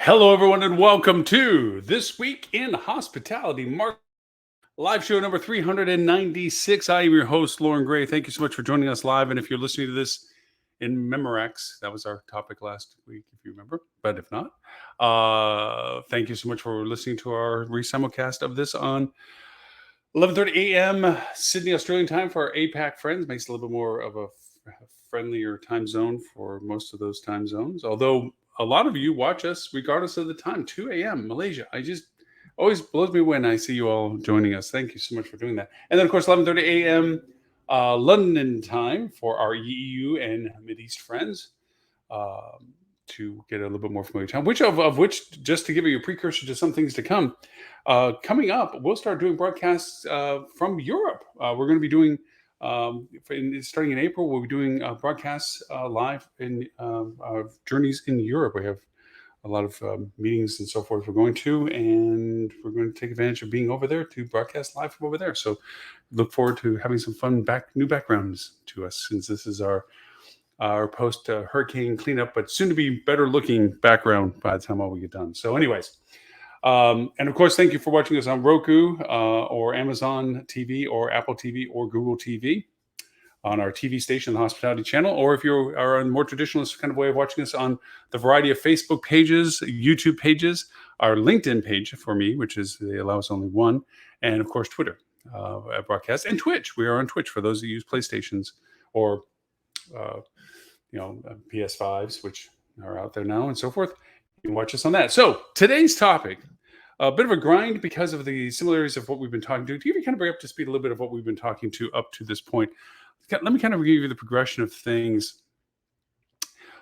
Hello, everyone, and welcome to This Week in Hospitality Mark live show number 396. I am your host, Loren Gray. Thank you so much for joining us live. And if you're listening to this in Memorex, that was our topic last week, if you remember. But if not, thank you so much for listening to our simulcast of this on 11:30 a.m. Sydney, Australian time for our APAC friends. Makes it a little bit more of a friendlier time zone for most of those time zones. Although a lot of you watch us regardless of the time, 2 a.m. Malaysia. I just always blows me when I see you all joining us. Thank you so much for doing that. And then, of course, 11:30 a.m. London time for our EU and Mideast friends. To get a little bit more familiar time, which, just to give you a precursor to some things to come, coming up, we'll start doing broadcasts from Europe. We're going to be doing, starting in April, we'll be doing broadcasts live in journeys in Europe. We have a lot of meetings and so forth we're going to, and we're going to take advantage of being over there to broadcast live from over there. So look forward to having some fun new backgrounds to us, since this is our post hurricane cleanup, but soon to be better looking background by the time all we get done. So anyways, and of course, thank you for watching us on Roku or Amazon TV or Apple TV or Google TV on our TV station, the Hospitality Channel, or if you are on a more traditionalist kind of way of watching us on the variety of Facebook pages, YouTube pages, our LinkedIn page for me, which is, they allow us only one, and of course, Twitter broadcast, and Twitch. We are on Twitch for those who use PlayStations or PS5s, which are out there now, and so forth. You can watch us on that. So today's topic, a bit of a grind because of the similarities of what we've been talking to give you kind of bring up to speed a little bit of what we've been talking to up to this point. Let me kind of give you the progression of things.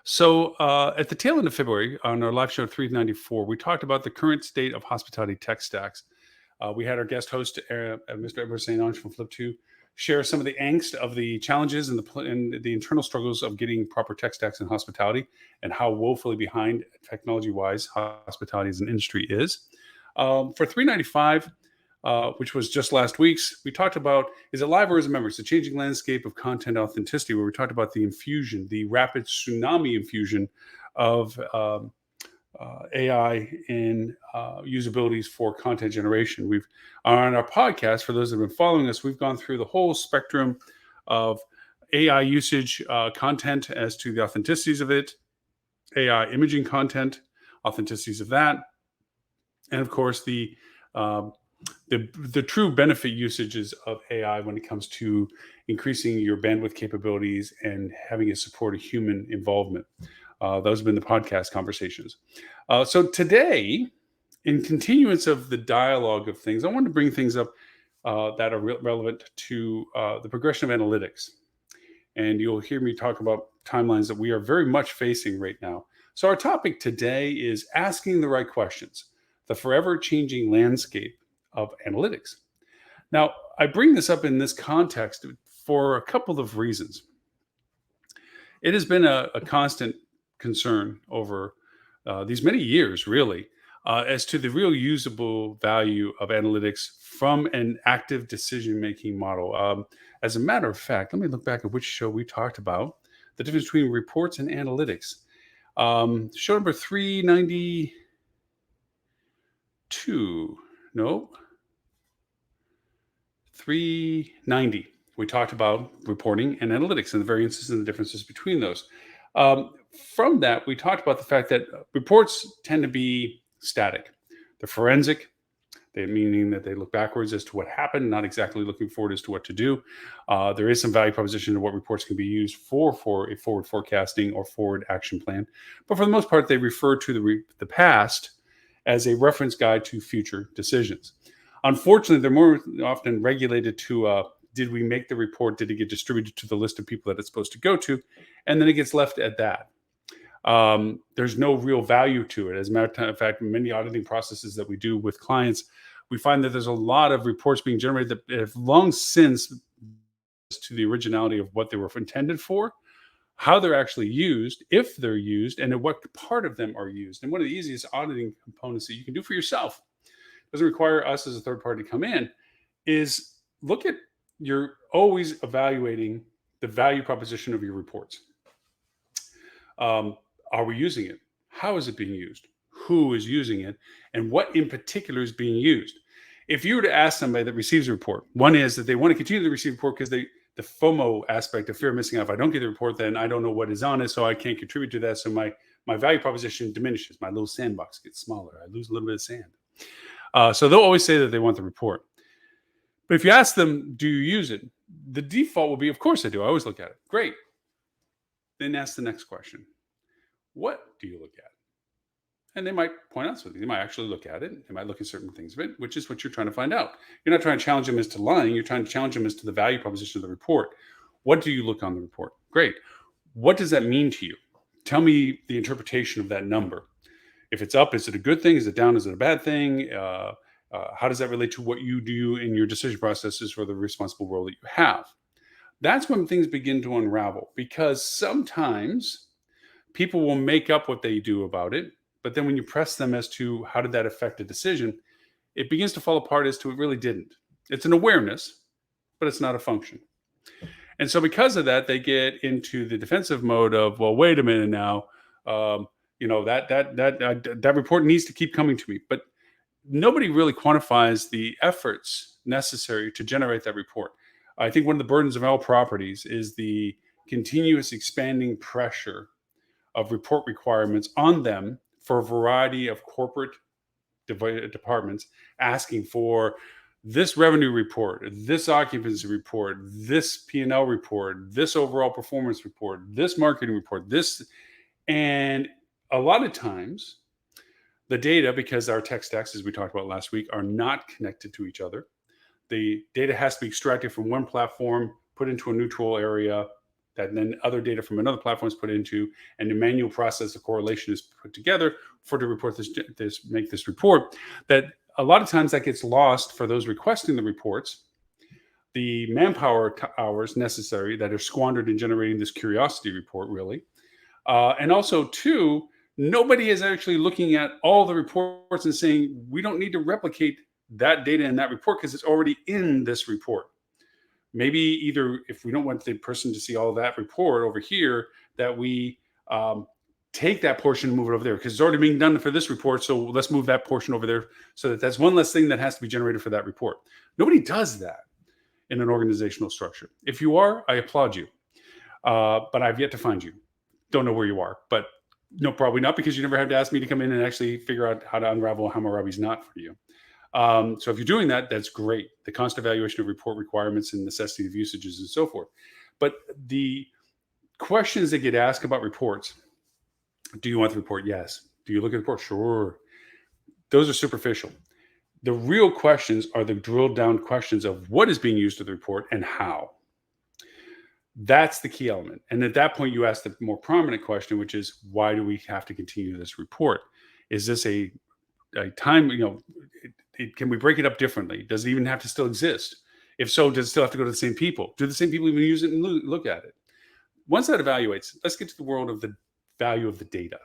So at the tail end of February, on our live show 394, we talked about the current state of hospitality tech stacks. We had our guest host, Mr. Edward St. Ange from Flip2, share some of the angst of the challenges and the internal struggles of getting proper tech stacks in hospitality, and how woefully behind technology-wise hospitality as an industry is. For 395, which was just last week's, we talked about, is it live or is it memory? It's the changing landscape of content authenticity, where we talked about the infusion, the rapid tsunami infusion of AI in usabilities for content generation. We've on our podcast, for those that have been following us, we've gone through the whole spectrum of AI usage content as to the authenticities of it, AI imaging content, authenticities of that, and of course the true benefit usages of AI when it comes to increasing your bandwidth capabilities and having it support a human involvement. Those have been the podcast conversations. So today, in continuance of the dialogue of things, I want to bring things up that are relevant to the progression of analytics. And you'll hear me talk about timelines that we are very much facing right now. So our topic today is asking the right questions, the forever changing landscape of analytics. Now, I bring this up in this context for a couple of reasons. It has been a constant concern over these many years, really, as to the real usable value of analytics from an active decision-making model. As a matter of fact, let me look back at which show we talked about the difference between reports and analytics. Show number 392. No. 390. We talked about reporting and analytics and the variances and the differences between those. From that, we talked about the fact that reports tend to be static. They're forensic, meaning that they look backwards as to what happened, not exactly looking forward as to what to do. There is some value proposition to what reports can be used for a forward forecasting or forward action plan. But for the most part, they refer to the past as a reference guide to future decisions. Unfortunately, they're more often regulated to did we make the report? Did it get distributed to the list of people that it's supposed to go to? And then it gets left at that. There's no real value to it. As a matter of fact, many auditing processes that we do with clients, we find that there's a lot of reports being generated that have long since to the originality of what they were intended for, how they're actually used, if they're used, and in what part of them are used. And one of the easiest auditing components that you can do for yourself, doesn't require us as a third party to come in, is look at, you're always evaluating the value proposition of your reports. Are we using it? How is it being used? who is using it and what in particular is being used. If you were to ask somebody that receives a report, one is that they want to continue to receive a report because the FOMO aspect of fear of missing out. If I don't get the report, then I don't know what is on it, so I can't contribute to that. So my value proposition diminishes. My little sandbox gets smaller. I lose a little bit of sand. So they'll always say that they want the report. But if you ask them, do you use it? The default will be, of course I do. I always look at it. Great. Then ask the next question. What do you look at? And they might point out something. They might actually look at it. They might look at certain things of it, which is what you're trying to find out. You're not trying to challenge them as to lying. You're trying to challenge them as to the value proposition of the report. What do you look on the report? Great. What does that mean to you? Tell me the interpretation of that number. If it's up, is it a good thing? Is it down? Is it a bad thing? How does that relate to what you do in your decision processes for the responsible role that you have? That's when things begin to unravel, because sometimes people will make up what they do about it. But then when you press them as to how did that affect a decision, it begins to fall apart as to it really didn't. It's an awareness, but it's not a function. And so because of that, they get into the defensive mode of, well, wait a minute now, that report needs to keep coming to me. But nobody really quantifies the efforts necessary to generate that report. I think one of the burdens of all properties is the continuous expanding pressure of report requirements on them for a variety of corporate departments asking for this revenue report, this occupancy report, this P&L report, this overall performance report, this marketing report, this. And a lot of times the data, because our tech stacks, as we talked about last week, are not connected to each other. The data has to be extracted from one platform, put into a neutral area, that then other data from another platform is put into, and the manual process of correlation is put together for to report make this report. That a lot of times that gets lost for those requesting the reports. The manpower hours necessary that are squandered in generating this curiosity report, really. And also, two, nobody is actually looking at all the reports and saying, we don't need to replicate that data in that report because it's already in this report. Maybe either if we don't want the person to see all that report over here, that we take that portion and move it over there because it's already being done for this report. So let's move that portion over there so that that's one less thing that has to be generated for that report. Nobody does that in an organizational structure. If you are, I applaud you. But I've yet to find you. Don't know where you are, but no, probably not, because you never have to ask me to come in and actually figure out how to unravel Hammurabi's knot for you. So if you're doing that, that's great. The constant evaluation of report requirements and necessity of usages and so forth. But the questions that get asked about reports, do you want the report? Yes. Do you look at the report? Sure. Those are superficial. The real questions are the drilled down questions of what is being used to the report and how. That's the key element. And at that point, you ask the more prominent question, which is, why do we have to continue this report? Is this a time, can we break it up differently? Does it even have to still exist? If so, does it still have to go to the same people? Do the same people even use it and look at it? Once that evaluates, let's get to the world of the value of the data.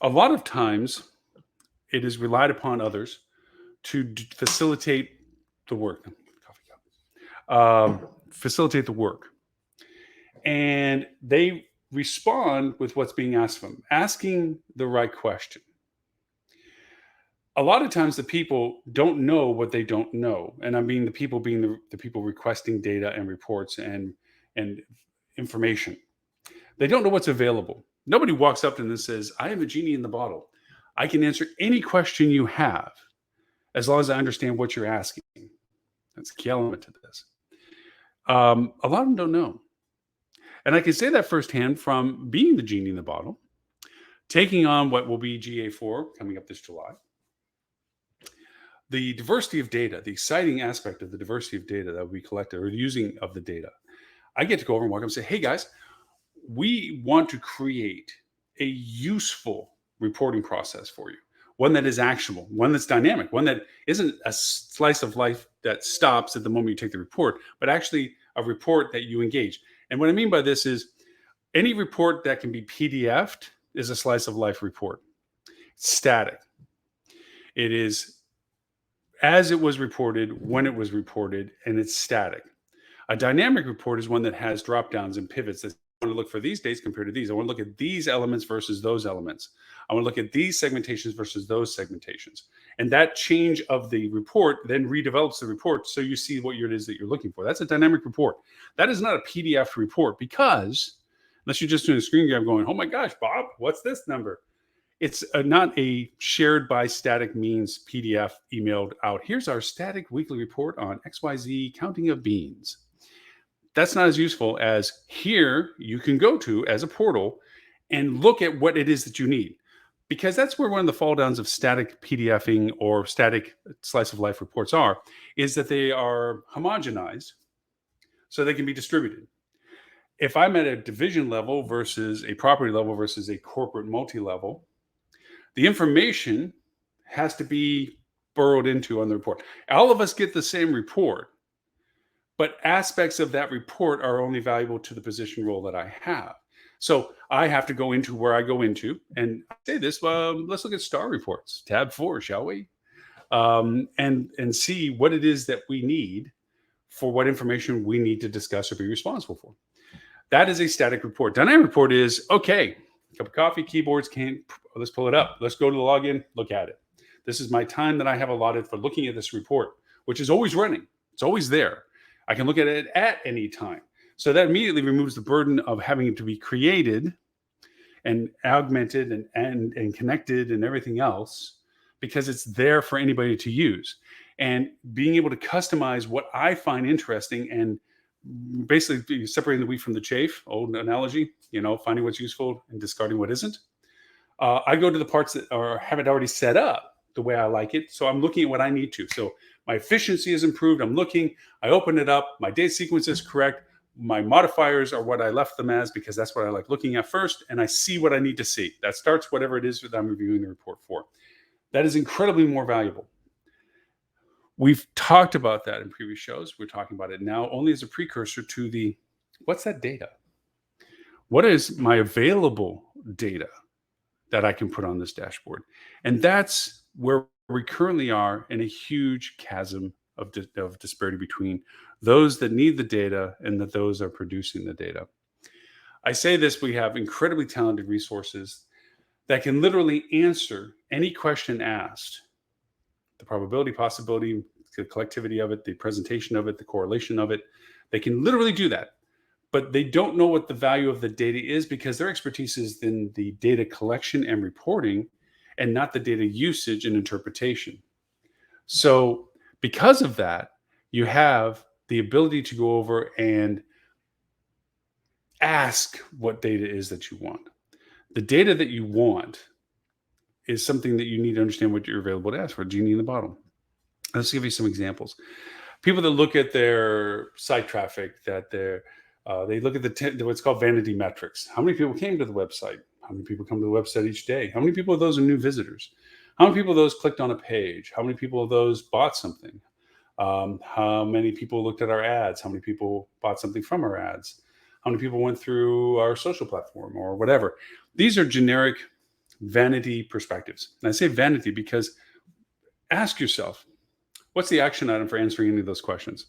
A lot of times, it is relied upon others to facilitate the work. Facilitate the work. And they respond with what's being asked of them, asking the right question. A lot of times the people don't know what they don't know. And I mean the people being the people requesting data and reports and information. They don't know what's available. Nobody walks up to them and says, I am a genie in the bottle. I can answer any question you have as long as I understand what you're asking. That's the key element to this. A lot of them don't know. And I can say that firsthand from being the genie in the bottle, taking on what will be GA4 coming up this July. The diversity of data, the exciting aspect of the diversity of data that we collected or using of the data. I get to go over and walk up and say, hey guys, we want to create a useful reporting process for you. One that is actionable, one that's dynamic, one that isn't a slice of life that stops at the moment you take the report, but actually a report that you engage. And what I mean by this is any report that can be PDF'd is a slice of life report. It's static. It is as it was reported, when it was reported, and it's static. A dynamic report is one that has drop downs and pivots that want to look for these dates compared to these. I want to look at these elements versus those elements. I want to look at these segmentations versus those segmentations. And that change of the report then redevelops the report so you see what it is that you're looking for. That's a dynamic report. That is not a PDF report, because unless you're just doing a screen grab going, oh my gosh, Bob, what's this number? It's not a shared by static means PDF emailed out. Here's our static weekly report on XYZ counting of beans. That's not as useful as here you can go to as a portal and look at what it is that you need. Because that's where one of the fall downs of static PDFing or static slice of life reports is that they are homogenized so they can be distributed. If I'm at a division level versus a property level versus a corporate multi-level, the information has to be burrowed into on the report. All of us get the same report, but aspects of that report are only valuable to the position role that I have. So I have to go into where I go into, and I say this, let's look at star reports, tab 4, shall we? And see what it is that we need for what information we need to discuss or be responsible for. That is a static report. Dynamic report is, okay, cup of coffee, keyboards, let's pull it up. Let's go to the login, look at it. This is my time that I have allotted for looking at this report, which is always running. It's always there. I can look at it at any time. So that immediately removes the burden of having it to be created and augmented and connected and everything else, because it's there for anybody to use. And being able to customize what I find interesting and basically separating the wheat from the chaff, old analogy, finding what's useful and discarding what isn't. I go to the parts that have it already set up the way I like it. So I'm looking at what I need to. So my efficiency is improved. I'm looking, I open it up. My date sequence is correct. My modifiers are what I left them as, because that's what I like looking at first. And I see what I need to see. That starts whatever it is that I'm reviewing the report for. That is incredibly more valuable. We've talked about that in previous shows. We're talking about it now only as a precursor to what's that data? What is my available data that I can put on this dashboard? And that's where we currently are, in a huge chasm of disparity between those that need the data and those are producing the data. I say this, we have incredibly talented resources that can literally answer any question asked. The probability, possibility, the collectivity of it, the presentation of it, the correlation of it. They can literally do that, but they don't know what the value of the data is, because their expertise is in the data collection and reporting and not the data usage and interpretation. So because of that, you have the ability to go over and ask what data is that you want. The data that you want is something that you need to understand what you're available to ask for. Genie in the bottle. Let's give you some examples. People that look at their site traffic, that they look at what's called vanity metrics. How many people came to the website? How many people come to the website each day? How many people of those are new visitors? How many people of those clicked on a page? How many people of those bought something? How many people looked at our ads? How many people bought something from our ads? How many people went through our social platform or whatever? These are generic vanity perspectives. And I say vanity because ask yourself, what's the action item for answering any of those questions?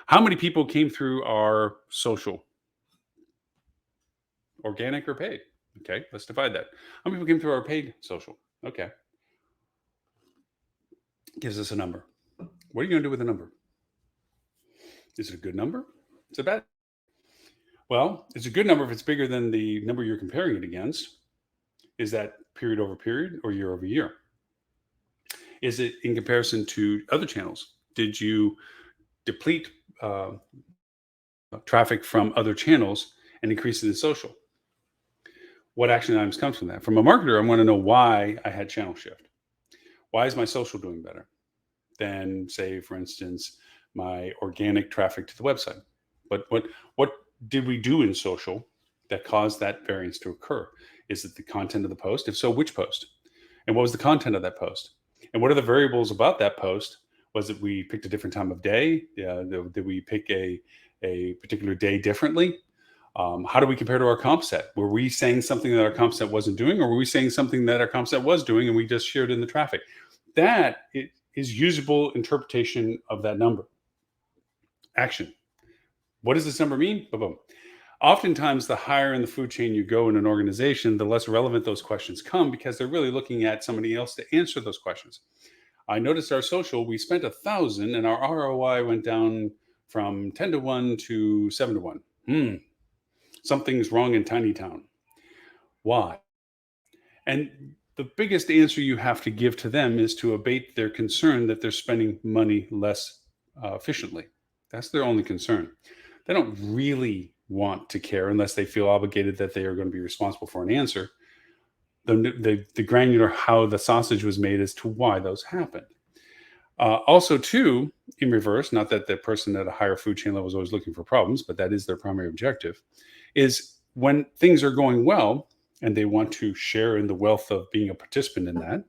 How many people came through our social? Organic or paid? Okay, let's divide that. How many people came through our paid social? Okay. Gives us a number. What are you going to do with a number? Is it a good number? Is it bad? Well, it's a good number if it's bigger than the number you're comparing it against. Is that period over period or year over year? Is it in comparison to other channels? Did you deplete traffic from other channels and increase it in social? What action items comes from that? From a marketer, I want to know why I had channel shift. Why is my social doing better than, say, for instance, my organic traffic to the website? But what did we do in social that caused that variance to occur? Is it the content of the post? If so, which post? And what was the content of that post? And what are the variables about that post? Was it we picked a different time of day? Did we pick a particular day differently? How do we compare to our comp set? Were we saying something that our comp set wasn't doing, or were we saying something that our comp set was doing and we just shared in the traffic? That is usable interpretation of that number. Action. What does this number mean? Boom, boom. Oftentimes, the higher in the food chain you go in an organization, the less relevant those questions come because they're really looking at somebody else to answer those questions. I noticed our social, we spent 1,000 and our ROI went down from 10 to 1 to 7 to 1. Something's wrong in Tiny Town. Why? And the biggest answer you have to give to them is to abate their concern that they're spending money less efficiently. That's their only concern. They don't really want to care unless they feel obligated that they are going to be responsible for an answer. The granular how the sausage was made as to why those happened. Also, too, in reverse, not that the person at a higher food chain level is always looking for problems, but that is their primary objective, is when things are going well and they want to share in the wealth of being a participant in that,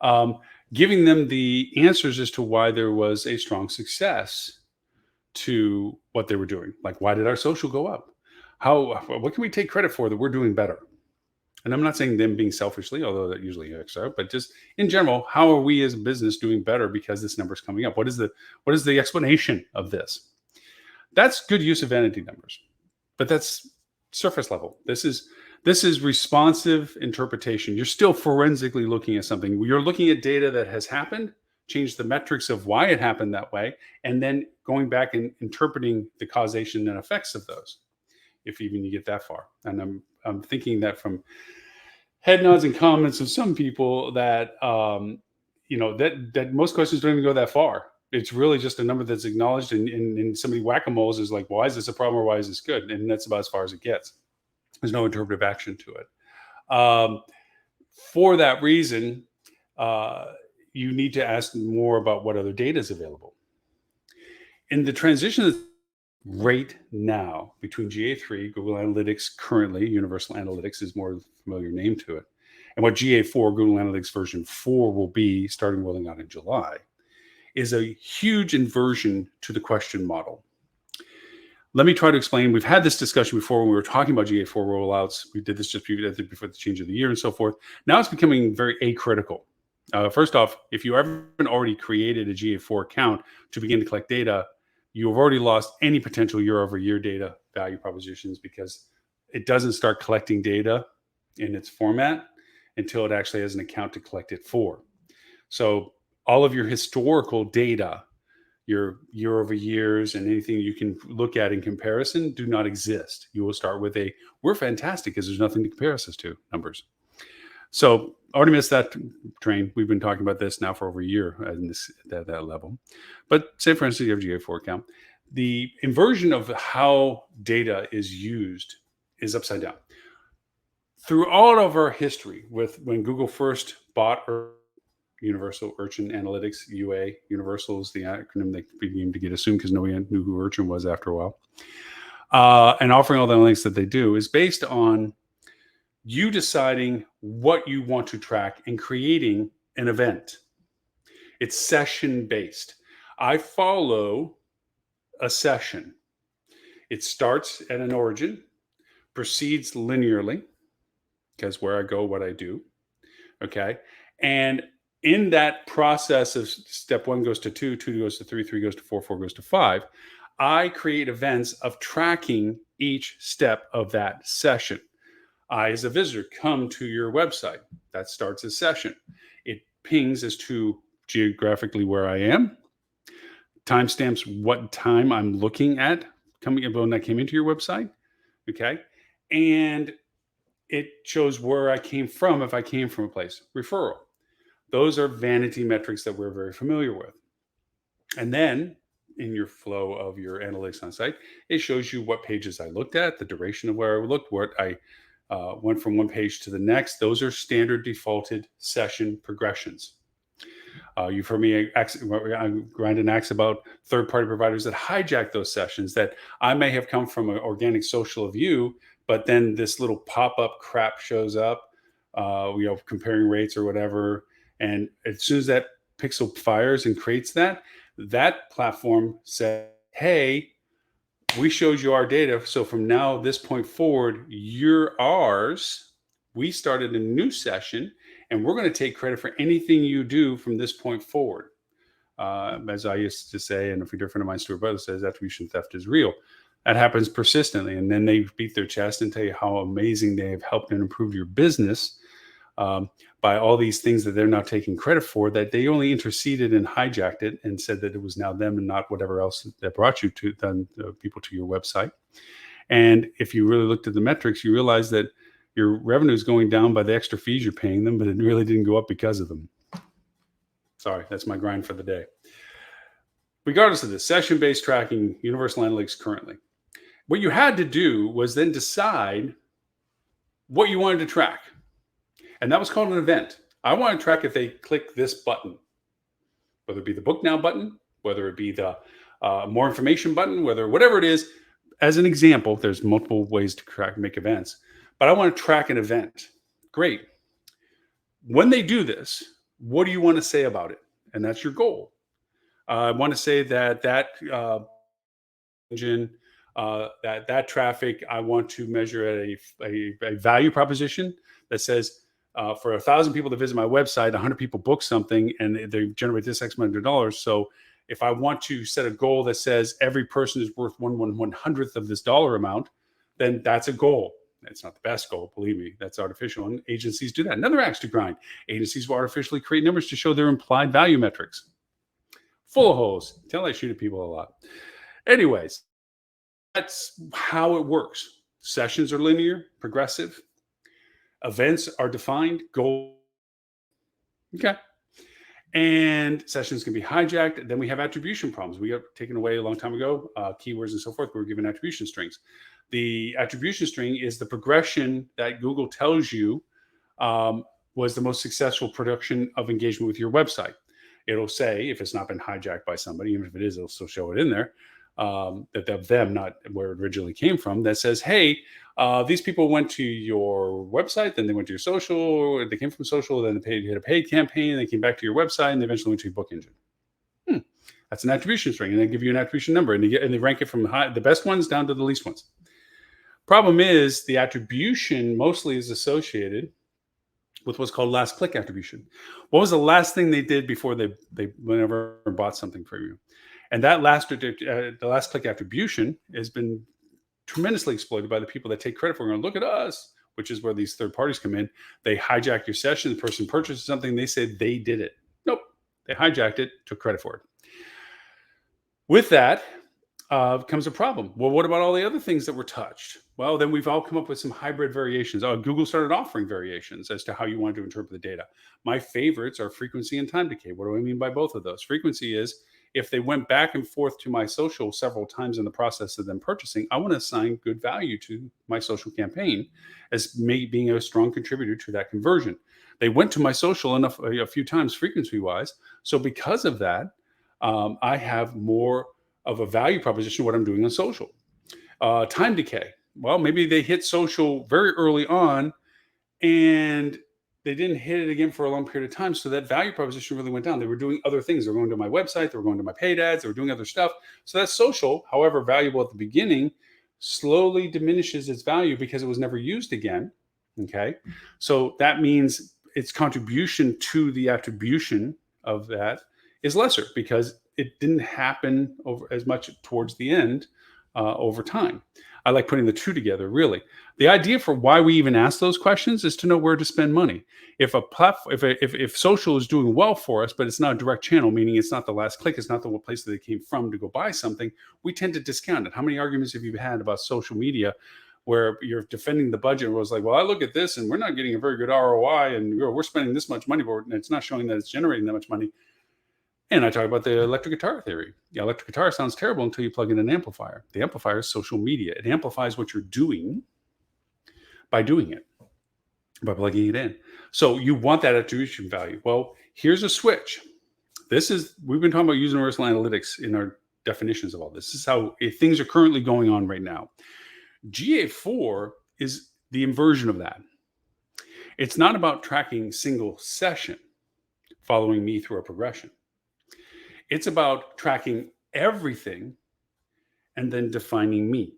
um, giving them the answers as to why there was a strong success to what they were doing. Like, why did our social go up? What can we take credit for that we're doing better? And I'm not saying them being selfishly, although that usually works out, but just in general, how are we as a business doing better because this number is coming up? What is the explanation of this? That's good use of vanity numbers, but that's surface level. This is responsive interpretation. You're still forensically looking at something. You're looking at data that has happened, change the metrics of why it happened that way, and then going back and interpreting the causation and effects of those, if even you get that far. And I'm thinking that from head nods and comments of some people that that most questions don't even go that far. It's really just a number that's acknowledged, and somebody whack-a-moles is like, why is this a problem or why is this good? And that's about as far as it gets. There's no interpretive action to it. For that reason, you need to ask more about what other data is available. In the transition right now between GA3, Google Analytics currently, Universal Analytics is more familiar name to it, and what GA4, Google Analytics version 4 will be starting rolling out in July, is a huge inversion to the question model. Let me try to explain. We've had this discussion before when we were talking about GA4 rollouts. We did this just before the change of the year and so forth. Now it's becoming very acritical. First off, if you haven't already created a GA4 account to begin to collect data, you've already lost any potential year-over-year data value propositions because it doesn't start collecting data in its format until it actually has an account to collect it for. So all of your historical data, your year-over-years and anything you can look at in comparison do not exist. You will start with we're fantastic because there's nothing to compare us to numbers. So already missed that train. We've been talking about this now for over a year at that level. But say, for instance, you have GA4 account. The inversion of how data is used is upside down. Through all of our history, when Google first bought Universal Urchin Analytics, UA, Universal is the acronym they began to get assumed because nobody knew who Urchin was after a while. And offering all the analytics that they do is based on you deciding what you want to track and creating an event. It's session based. I follow a session. It starts at an origin, proceeds linearly, because where I go, what I do. Okay. And in that process of step 1 goes to 2, 2 goes to 3, 3 goes to 4, 4 goes to 5, I create events of tracking each step of that session. I, as a visitor, come to your website. That starts a session. It pings as to geographically where I am, timestamps what time I'm looking at when I came into your website. Okay. And it shows where I came from if I came from a place. Referral. Those are vanity metrics that we're very familiar with. And then in your flow of your analytics on site, it shows you what pages I looked at, the duration of where I looked, what I went from one page to the next. Those are standard defaulted session progressions. You've heard me grind an axe about third-party providers that hijack those sessions, that I may have come from an organic social view, but then this little pop-up crap shows up, comparing rates or whatever. And as soon as that pixel fires and creates that platform said, hey, we showed you our data. So from now, this point forward, you're ours. We started a new session and we're going to take credit for anything you do from this point forward. As I used to say, and a few different of mine, Stuart Butler says, attribution theft is real. That happens persistently. And then they beat their chest and tell you how amazing they have helped and improved your business, um, by all these things that they're now taking credit for, that they only interceded and hijacked it and said that it was now them and not whatever else that brought you to people to your website. And if you really looked at the metrics, you realize that your revenue is going down by the extra fees you're paying them, but it really didn't go up because of them. Sorry, that's my grind for the day. Regardless of this, session-based tracking, universal analytics currently. What you had to do was then decide what you wanted to track. And that was called an event. I want to track if they click this button, whether it be the book now button, whether it be the more information button, whatever it is. As an example, there's multiple ways to make events, but I want to track an event. Great. When they do this, what do you want to say about it? And that's your goal. I want to say that engine, that traffic, I want to measure at a value proposition that says, for 1,000 people to visit my website, 100 people book something and they generate this X amount of dollars. So if I want to set a goal that says every person is worth 1/100th of this dollar amount, then that's a goal. It's not the best goal, believe me. That's artificial, and agencies do that. Another axe to grind. Agencies will artificially create numbers to show their implied value metrics. Full of holes. Tell I shoot at people a lot. Anyways, that's how it works. Sessions are linear, progressive. Events are defined, goal. Okay. And sessions can be hijacked. Then we have attribution problems. We got taken away a long time ago, keywords and so forth. We were given attribution strings. The attribution string is the progression that Google tells you was the most successful production of engagement with your website. It'll say, if it's not been hijacked by somebody, even if it is, it'll still show it in there, that of them, not where it originally came from, that says, hey, these people went to your website, then they went to your social, they came from social, then they hit a paid campaign, they came back to your website, and they eventually went to your book engine. That's an attribution string, and they give you an attribution number, and they rank it from the best ones down to the least ones. Problem is, the attribution mostly is associated with what's called last click attribution. What was the last thing they did before they whenever bought something from you? And that the last click attribution has been tremendously exploited by the people that take credit for it. And look at us, which is where these third parties come in. They hijack your session. The person purchases something. They say they did it. Nope. They hijacked it, took credit for it. With that comes a problem. Well, what about all the other things that were touched? Well, then we've all come up with some hybrid variations. Google started offering variations as to how you want to interpret the data. My favorites are frequency and time decay. What do I mean by both of those? Frequency is if they went back and forth to my social several times in the process of them purchasing, I want to assign good value to my social campaign as being a strong contributor to that conversion. They went to my social enough a few times frequency wise. So because of that, I have more of a value proposition what I'm doing on social. Time decay. Well, maybe they hit social very early on and they didn't hit it again for a long period of time. So that value proposition really went down. They were doing other things. They were going to my website. They were going to my paid ads. They were doing other stuff. So that social, however valuable at the beginning, slowly diminishes its value because it was never used again. Okay. So that means its contribution to the attribution of that is lesser because it didn't happen over as much towards the end over time. I like putting the two together, really. The idea for why we even ask those questions is to know where to spend money. If a platform, if social is doing well for us, but it's not a direct channel, meaning it's not the last click, it's not the place that they came from to go buy something, we tend to discount it. How many arguments have you had about social media where you're defending the budget and was like, well, I look at this and we're not getting a very good ROI and we're spending this much money, but it's not showing that it's generating that much money. And I talk about the electric guitar theory. The electric guitar sounds terrible until you plug in an amplifier. The amplifier is social media. It amplifies what you're doing by doing it, by plugging it in. So you want that attribution value. Well, here's a switch. We've been talking about using universal analytics in our definitions of all this. This is how things are currently going on right now. GA4 is the inversion of that. It's not about tracking single session, following me through a progression. It's about tracking everything and then defining me.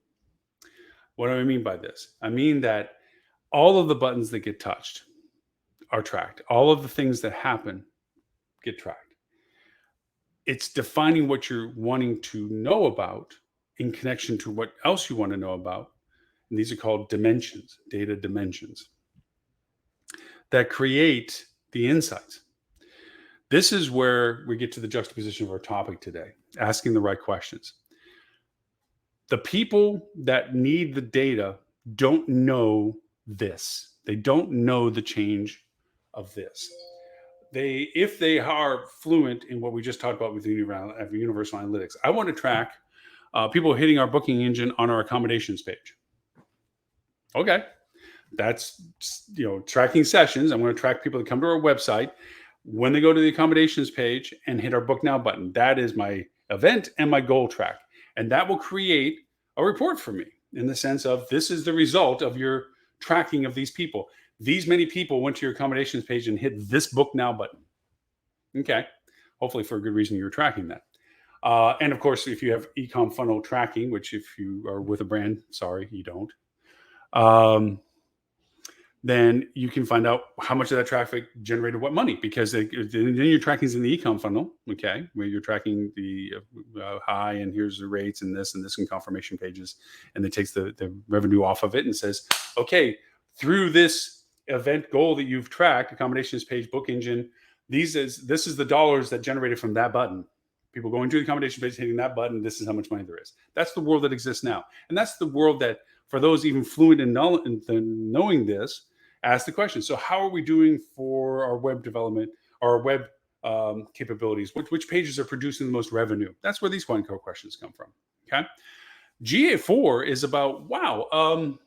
What do I mean by this? I mean that all of the buttons that get touched are tracked. All of the things that happen get tracked. It's defining what you're wanting to know about in connection to what else you want to know about. And these are called dimensions, data dimensions, that create the insights. This is where we get to the juxtaposition of our topic today, asking the right questions. The people that need the data don't know this. They don't know the change of this. If they are fluent in what we just talked about with universal analytics, I want to track people hitting our booking engine on our accommodations page. Okay, that's tracking sessions. I'm going to track people that come to our website when they go to the accommodations page and hit our book now button. That is my event and my goal track, and that will create a report for me in the sense of this is the result of your tracking of these people. These many people went to your accommodations page and hit this book now button. Okay, hopefully for a good reason you're tracking that. And of course, if you have e-com funnel tracking, which if you are with a brand, sorry, you don't, then you can find out how much of that traffic generated what money, because then your tracking is in the e-com funnel, okay, where you're tracking the high and here's the rates and this and confirmation pages, and it takes the revenue off of it and says, okay, through this event goal that you've tracked, accommodations page, book engine, this is the dollars that generated from that button. People going to the accommodation page, hitting that button, this is how much money there is. That's the world that exists now. And that's the world that, for those even fluent in knowing this, ask the question. So how are we doing for our web development, our web capabilities? Which pages are producing the most revenue? That's where these questions come from. Okay. GA4 is about, wow,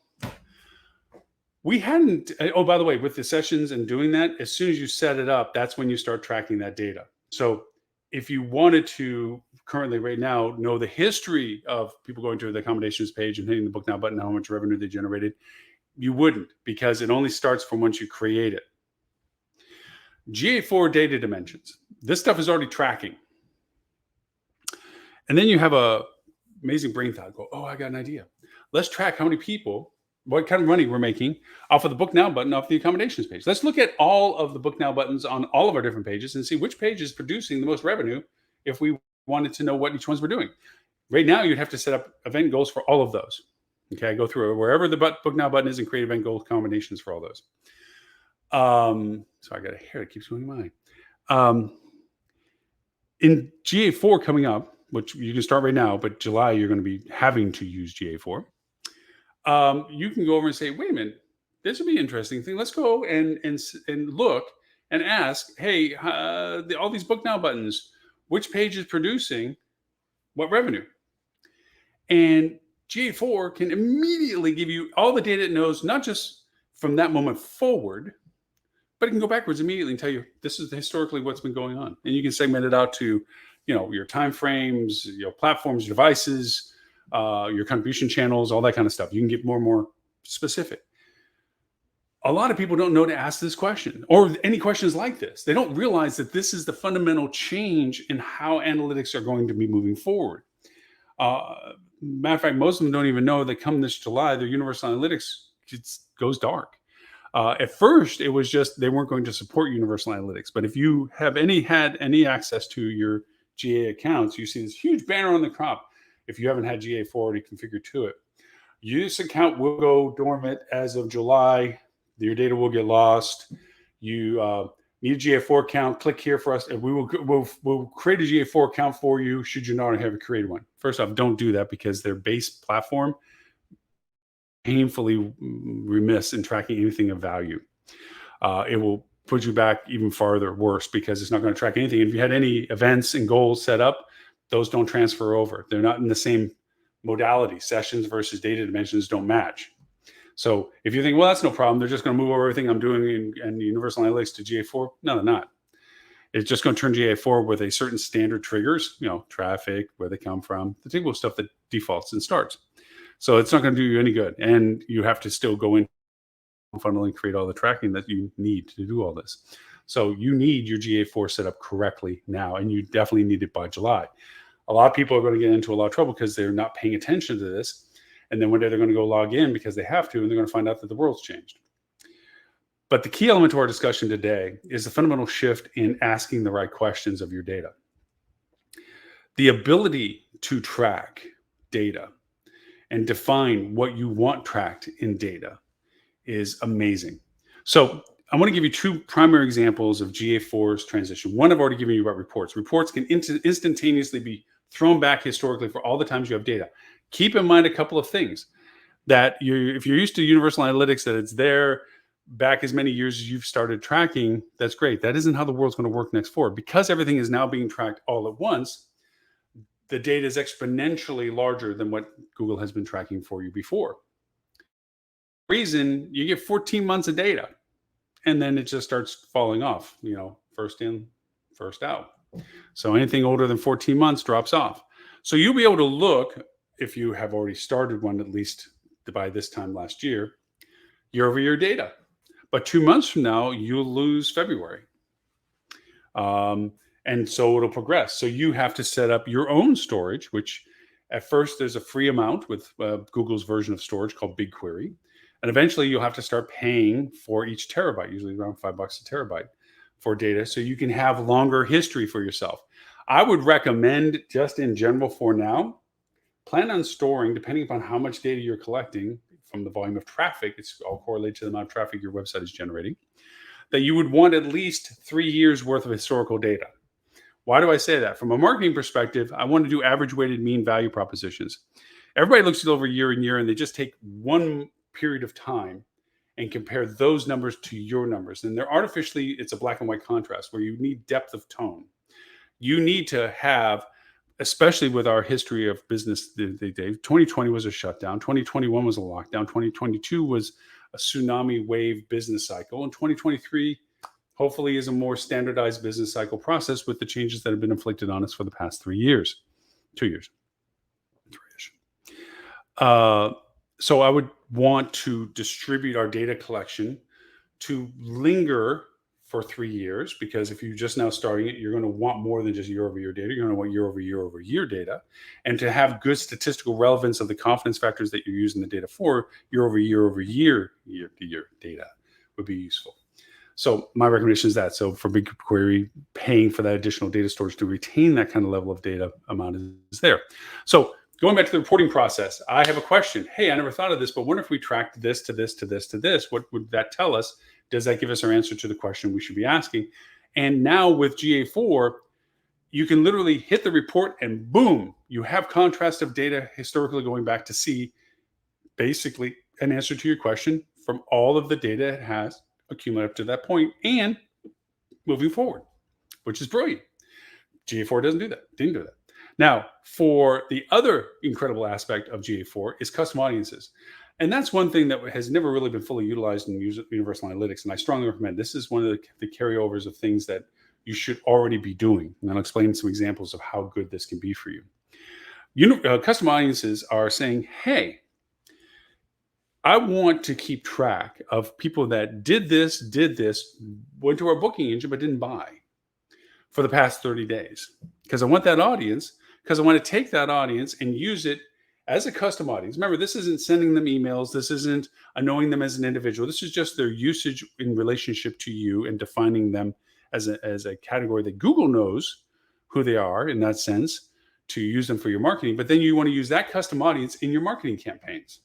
we hadn't, oh, by the way, with the sessions and doing that, as soon as you set it up, that's when you start tracking that data. So if you wanted to currently right now know the history of people going to the accommodations page and hitting the book now button, how much revenue they generated, you wouldn't, because it only starts from once you create it. GA4 data dimensions. This stuff is already tracking. And then you have a amazing brain thought. Go, oh, I got an idea. Let's track how many people, what kind of money we're making off of the book now button off the accommodations page. Let's look at all of the book now buttons on all of our different pages and see which page is producing the most revenue if we wanted to know what each ones we're doing. Right now, you'd have to set up event goals for all of those. Okay, go through wherever the book now button is and create event goal combinations for all those. So I got a hair that keeps going by. In GA4 coming up, which you can start right now, but July, you're going to be having to use GA4. You can go over and say, wait a minute, this would be an interesting thing. Let's go and look and ask, hey, all these book now buttons, which page is producing what revenue? And GA4 can immediately give you all the data it knows, not just from that moment forward, but it can go backwards immediately and tell you this is historically what's been going on. And you can segment it out to, your time frames, platforms, devices, your contribution channels, all that kind of stuff. You can get more and more specific. A lot of people don't know to ask this question or any questions like this. They don't realize that this is the fundamental change in how analytics are going to be moving forward. Matter of fact, most of them don't even know that come this July, their universal analytics goes dark. At first, it was just they weren't going to support universal analytics. But if you have had any access to your GA accounts, you see this huge banner on the top. If you haven't had GA4 already configured to it, this account will go dormant as of July. Your data will get lost. You need a GA4 account. Click here for us, and we'll create a GA4 account for you. Should you not have created one? First off, don't do that because their base platform painfully remiss in tracking anything of value. It will put you back even farther worse because it's not going to track anything. And if you had any events and goals set up, those don't transfer over. They're not in the same modality. Sessions versus data dimensions don't match. So if you think, well, that's no problem, they're just going to move over everything I'm doing in universal analytics to GA4. No, they're not. It's just going to turn GA4 with a certain standard triggers, traffic, where they come from, the typical stuff that defaults and starts. So it's not going to do you any good. And you have to still go in funnel and create all the tracking that you need to do all this. So you need your GA4 set up correctly now, and you definitely need it by July. A lot of people are going to get into a lot of trouble because they're not paying attention to this. And then one day they're going to go log in because they have to, and they're going to find out that the world's changed. But the key element to our discussion today is the fundamental shift in asking the right questions of your data. The ability to track data and define what you want tracked in data is amazing. So I want to give you two primary examples of GA4's transition. One I've already given you about reports. Reports can instantaneously be thrown back historically for all the times you have data. Keep in mind a couple of things that if you're used to universal analytics, that it's there back as many years as you've started tracking, that's great. That isn't how the world's going to work next forward. Because everything is now being tracked all at once, the data is exponentially larger than what Google has been tracking for you before. Reason you get 14 months of data and then it just starts falling off, first in, first out. So anything older than 14 months drops off. So you'll be able to look, if you have already started one, at least by this time last year over year data. But 2 months from now, you'll lose February. And so it'll progress. So you have to set up your own storage, which at first there's a free amount with Google's version of storage called BigQuery. And eventually you'll have to start paying for each terabyte, usually around $5 a terabyte for data, so you can have longer history for yourself. I would recommend, just in general for now, plan on storing, depending upon how much data you're collecting from the volume of traffic, it's all correlated to the amount of traffic your website is generating, that you would want at least 3 years worth of historical data. Why do I say that? From a marketing perspective, I want to do average weighted mean value propositions. Everybody looks at over year and year, and they just take one period of time and compare those numbers to your numbers. And they're artificially, it's a black and white contrast where you need depth of tone. You need to have, especially with our history of business, 2020 was a shutdown, 2021 was a lockdown, 2022 was a tsunami wave business cycle, and 2023 hopefully is a more standardized business cycle process with the changes that have been inflicted on us for the past 3 years, 2 years, 3-ish. So I would want to distribute our data collection to linger for 3 years, because if you're just now starting it, you're going to want more than just year over year data. You're going to want year over year data. And to have good statistical relevance of the confidence factors that you're using the data for, year to year data would be useful. So my recommendation is that. So for BigQuery, paying for that additional data storage to retain that kind of level of data amount is there. So going back to the reporting process, I have a question. Hey, I never thought of this, but what if we tracked this to this to this to this? What would that tell us? Does that give us our answer to the question we should be asking? And now with GA4, you can literally hit the report and boom, you have contrast of data historically going back to see basically an answer to your question from all of the data it has accumulated up to that point and moving forward, which is brilliant. GA4 didn't do that. Now, for the other incredible aspect of GA4 is custom audiences. And that's one thing that has never really been fully utilized in universal analytics. And I strongly recommend this is one of the carryovers of things that you should already be doing. And I'll explain some examples of how good this can be for you. Custom audiences are saying, hey, I want to keep track of people that did this, went to our booking engine, but didn't buy for the past 30 days. Because I want that audience, because I want to take that audience and use it as a custom audience. Remember, this isn't sending them emails. This isn't knowing them as an individual. This is just their usage in relationship to you and defining them as a category that Google knows who they are in that sense to use them for your marketing. But then you want to use that custom audience in your marketing campaigns.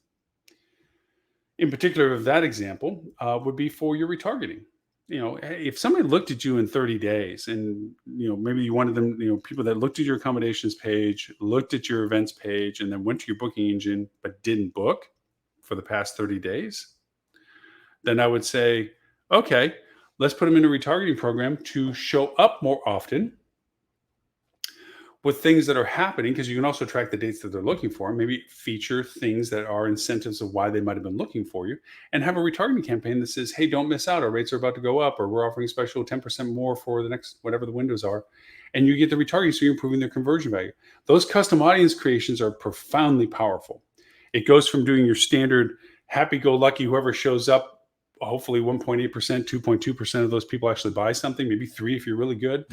In particular, of that example would be for your retargeting. If somebody looked at you in 30 days and, maybe you wanted them, people that looked at your accommodations page, looked at your events page, and then went to your booking engine, but didn't book for the past 30 days, then I would say, okay, let's put them in a retargeting program to show up more often with things that are happening, because you can also track the dates that they're looking for, maybe feature things that are incentives of why they might have been looking for you, and have a retargeting campaign that says, hey, don't miss out. Our rates are about to go up, or we're offering a special 10% more for the next, whatever the windows are. And you get the retargeting, so you're improving their conversion value. Those custom audience creations are profoundly powerful. It goes from doing your standard happy-go-lucky, whoever shows up, hopefully 1.8%, 2.2% of those people actually buy something, maybe 3% if you're really good,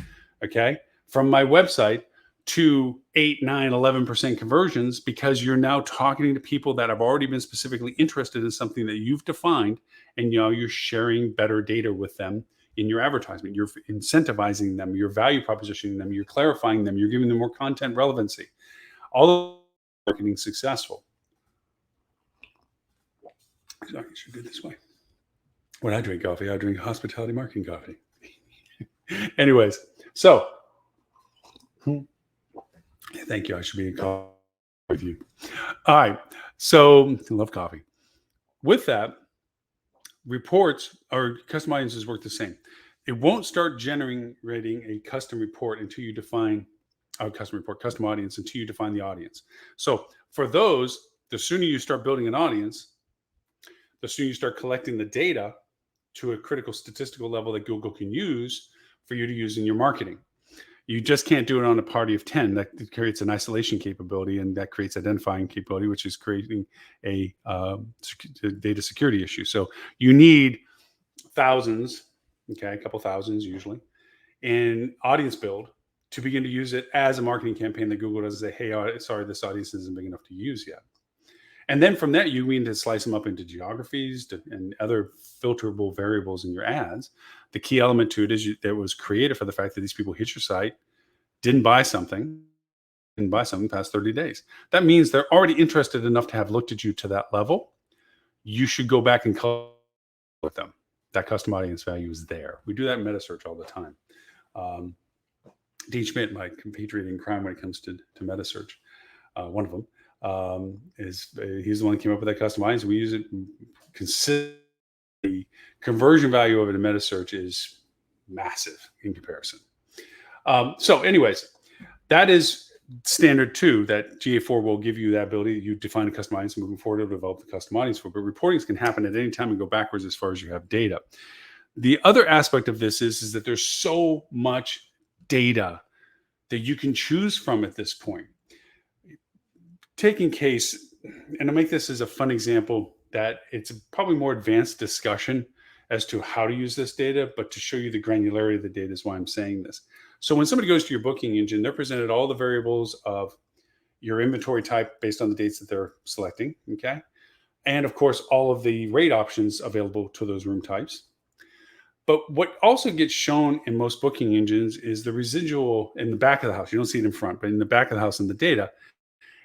okay, from my website, to 8, 9, 11% conversions, because you're now talking to people that have already been specifically interested in something that you've defined, and you're sharing better data with them in your advertisement. You're incentivizing them, you're value propositioning them, you're clarifying them, you're giving them more content relevancy. All marketing successful. So I should do it this way. When I drink coffee, I drink hospitality marketing coffee. Anyways, so thank you. I should be in coffee with you. All right. So I love coffee. With that, reports or custom audiences work the same. It won't start generating a custom report until you define a custom audience until you define the audience. So for those, the sooner you start building an audience, the sooner you start collecting the data to a critical statistical level that Google can use for you to use in your marketing. You just can't do it on a party of 10. That creates an isolation capability, and that creates identifying capability, which is creating a data security issue. So you need thousands, okay, a couple thousands usually, in audience build to begin to use it as a marketing campaign that Google does say, hey, sorry, this audience isn't big enough to use yet. And then from that, you need to slice them up into geographies and other filterable variables in your ads. The key element to it is that it was created for the fact that these people hit your site, didn't buy something past 30 days. That means they're already interested enough to have looked at you to that level. You should go back and collect with them. That custom audience value is there. We do that in meta search all the time. Dean Schmidt, my compatriot in crime when it comes to meta search, one of them, he's the one that came up with that custom audience. We use it consistently. The conversion value of it in meta search is massive in comparison. So anyways, that is standard 2, that GA4 will give you that ability. You define a custom audience, moving forward, it'll develop the custom audience for, but reportings can happen at any time and go backwards as far as you have data. The other aspect of this is that there's so much data that you can choose from at this point. Taking case, and I'll make this as a fun example that it's probably more advanced discussion as to how to use this data, but to show you the granularity of the data is why I'm saying this. So when somebody goes to your booking engine, they're presented all the variables of your inventory type based on the dates that they're selecting, okay? And of course, all of the rate options available to those room types. But what also gets shown in most booking engines is the residual in the back of the house. You don't see it in front, but in the back of the house in the data.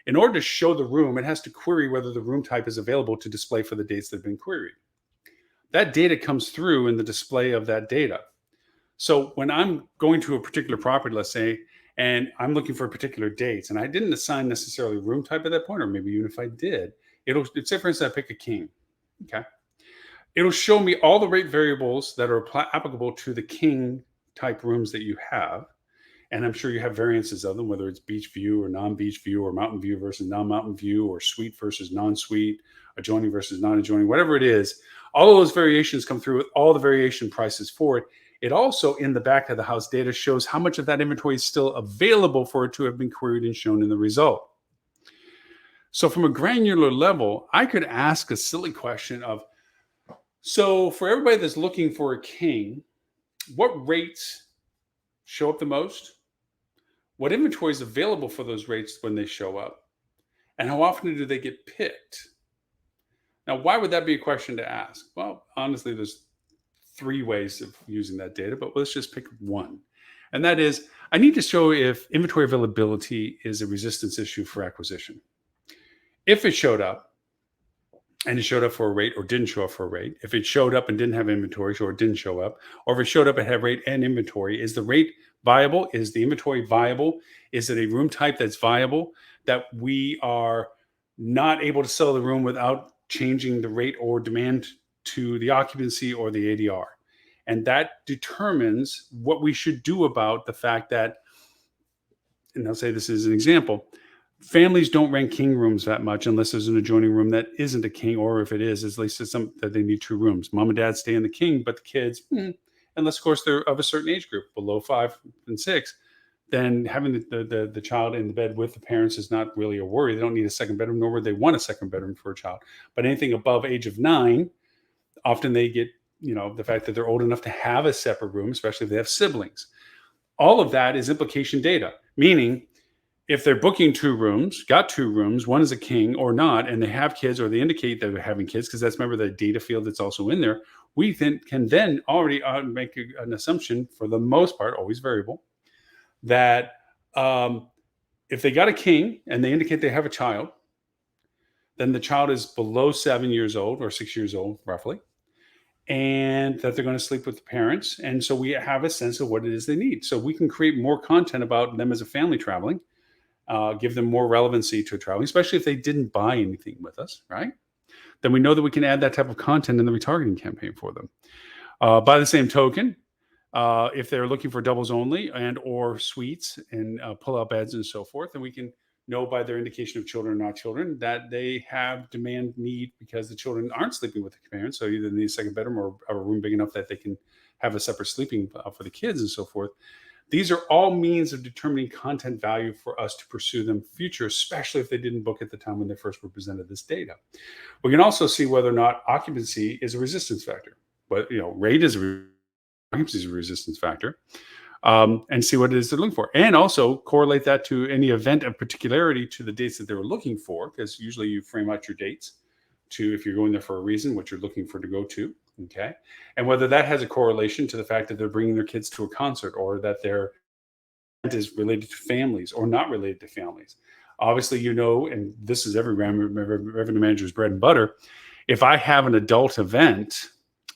In order to show the room, it has to query whether the room type is available to display for the dates that have been queried. That data comes through in the display of that data. So when I'm going to a particular property, let's say, and I'm looking for particular dates, and I didn't assign necessarily room type at that point, or maybe even if I did, it'll say, for instance, I pick a king, okay? It'll show me all the rate variables that are applicable to the king type rooms that you have. And I'm sure you have variances of them, whether it's beach view or non-beach view, or mountain view versus non-mountain view, or suite versus non-suite, adjoining versus non-adjoining, whatever it is. All of those variations come through with all the variation prices for it. It also, in the back of the house data, shows how much of that inventory is still available for it to have been queried and shown in the result. So from a granular level, I could ask a silly question of, so for everybody that's looking for a king, what rates show up the most? What inventory is available for those rates when they show up? And how often do they get picked? Now, why would that be a question to ask? Well, honestly, there's 3 ways of using that data, but let's just pick one. And that is, I need to show if inventory availability is a resistance issue for acquisition. If it showed up, and it showed up for a rate or didn't show up for a rate, if it showed up and didn't have inventory or it didn't show up, or if it showed up and had rate and inventory, is the rate viable? Is the inventory viable? Is it a room type that's viable, that we are not able to sell the room without changing the rate or demand to the occupancy or the ADR? And that determines what we should do about the fact that, and I'll say this as an example, families don't rent king rooms that much unless there's an adjoining room that isn't a king, or if it is, at least it's some that they need 2 rooms. Mom and dad stay in the king, but the kids, unless of course they're of a certain age group, below 5 and 6, then having the child in the bed with the parents is not really a worry. They don't need a second bedroom, nor would they want a second bedroom for a child. But anything above age of 9, often they get, the fact that they're old enough to have a separate room, especially if they have siblings. All of that is implication data, meaning if they're booking 2 rooms, got 2 rooms, one is a king or not, and they have kids, or they indicate that they're having kids, because that's, remember, the data field that's also in there, we can then already make an assumption, for the most part, always variable, that If they got a king and they indicate they have a child, then the child is below 7 years old or 6 years old, roughly, and that they're going to sleep with the parents. And so we have a sense of what it is they need. So we can create more content about them as a family traveling, give them more relevancy to traveling, especially if they didn't buy anything with us, right? Then we know that we can add that type of content in the retargeting campaign for them. By the same token, if they're looking for doubles only and or suites and pull-out beds and so forth, then we can know by their indication of children or not children that they have demand need because the children aren't sleeping with the parents. So either they need a second bedroom or a room big enough that they can have a separate sleeping for the kids and so forth. These are all means of determining content value for us to pursue them future, especially if they didn't book at the time when they first were presented this data. We can also see whether or not occupancy is a resistance factor. But rate is occupancy is a resistance factor, and see what it is they're looking for, and also correlate that to any event of particularity to the dates that they were looking for, because usually you frame out your dates to, if you're going there for a reason, what you're looking for to go to. Okay, and whether that has a correlation to the fact that they're bringing their kids to a concert, or that their event is related to families or not related to families. Obviously, and this is every revenue manager's bread and butter. If I have an adult event,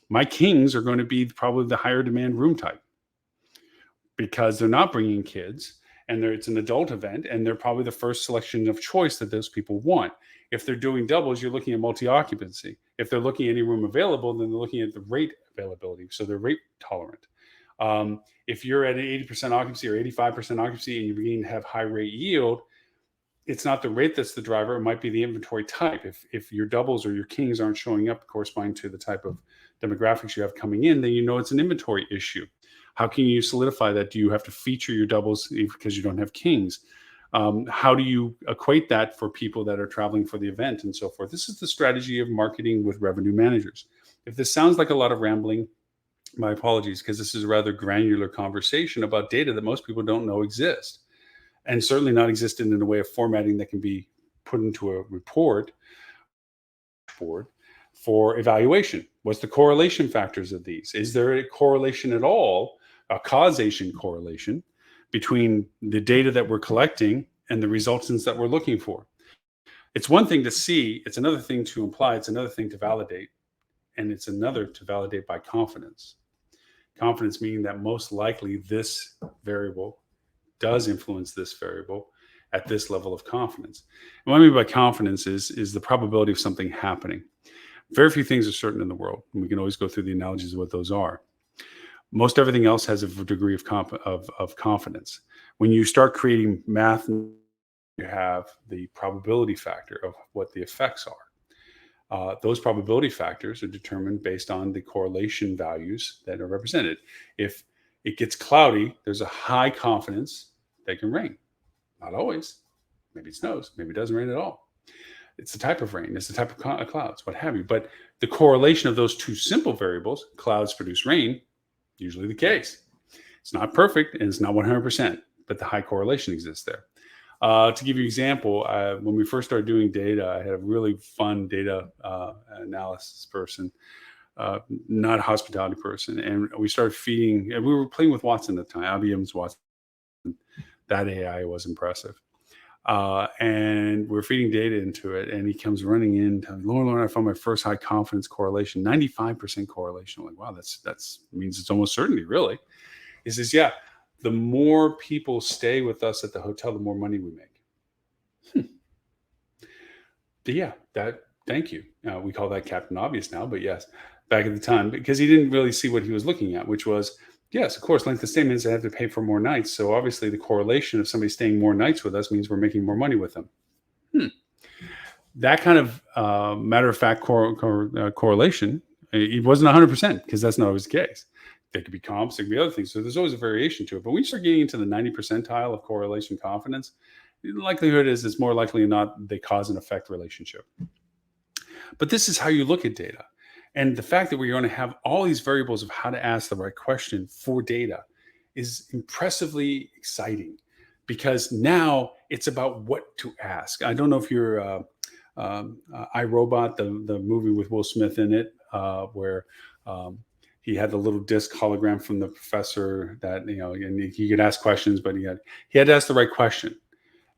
my kings are going to be probably the higher demand room type, because they're not bringing kids and it's an adult event, and they're probably the first selection of choice that those people want. If they're doing doubles, you're looking at multi-occupancy. If they're looking at any room available, then they're looking at the rate availability. So they're rate tolerant. If you're at an 80% occupancy or 85% occupancy and you're beginning to have high rate yield, it's not the rate that's the driver. It might be the inventory type. If your doubles or your kings aren't showing up corresponding to the type of demographics you have coming in, then it's an inventory issue. How can you solidify that? Do you have to feature your doubles because you don't have kings? How do you equate that for people that are traveling for the event and so forth? This is the strategy of marketing with revenue managers. If this sounds like a lot of rambling, my apologies, because this is a rather granular conversation about data that most people don't know exist, and certainly not existed in a way of formatting that can be put into a report board for evaluation. What's the correlation factors of these? Is there a correlation at all, a causation correlation between the data that we're collecting and the resultants that we're looking for? It's one thing to see, it's another thing to imply, it's another thing to validate, and it's another to validate by confidence. Confidence meaning that most likely this variable does influence this variable at this level of confidence. And what I mean by confidence is the probability of something happening. Very few things are certain in the world, and we can always go through the analogies of what those are. Most everything else has a degree of confidence. When you start creating math, you have the probability factor of what the effects are. Those probability factors are determined based on the correlation values that are represented. If it gets cloudy, there's a high confidence that can rain. Not always. Maybe it snows. Maybe it doesn't rain at all. It's the type of rain. It's the type of clouds, what have you. But the correlation of those two simple variables, clouds produce rain, usually the case. It's not perfect and it's not 100%, but the high correlation exists there. To give you an example, when we first started doing data, I had a really fun data analysis person, not a hospitality person. And we started feeding, and we were playing with Watson at the time, IBM's Watson. That AI was impressive. And we're feeding data into it, and he comes running in, telling me, Loren, I found my first high confidence correlation, 95% correlation. I'm like, wow, that's means it's almost certainty, really. He says, yeah, the more people stay with us at the hotel, the more money we make. Yeah, thank you. We call that Captain Obvious now, but yes, back at the time, because he didn't really see what he was looking at, which was, yes, of course, length of stay means they have to pay for more nights. So obviously the correlation of somebody staying more nights with us means we're making more money with them. That kind of matter of fact correlation, it wasn't 100% because that's not always the case. They could be comps, there could be other things. So there's always a variation to it. But when you start getting into the 90 percentile of correlation confidence, the likelihood is it's more likely than not they cause and effect relationship. But this is how you look at data. And the fact that we're going to have all these variables of how to ask the right question for data is impressively exciting, because now it's about what to ask. I don't know if you're iRobot, the movie with Will Smith in it, where he had the little disc hologram from the professor that, and he could ask questions, but he had to ask the right question.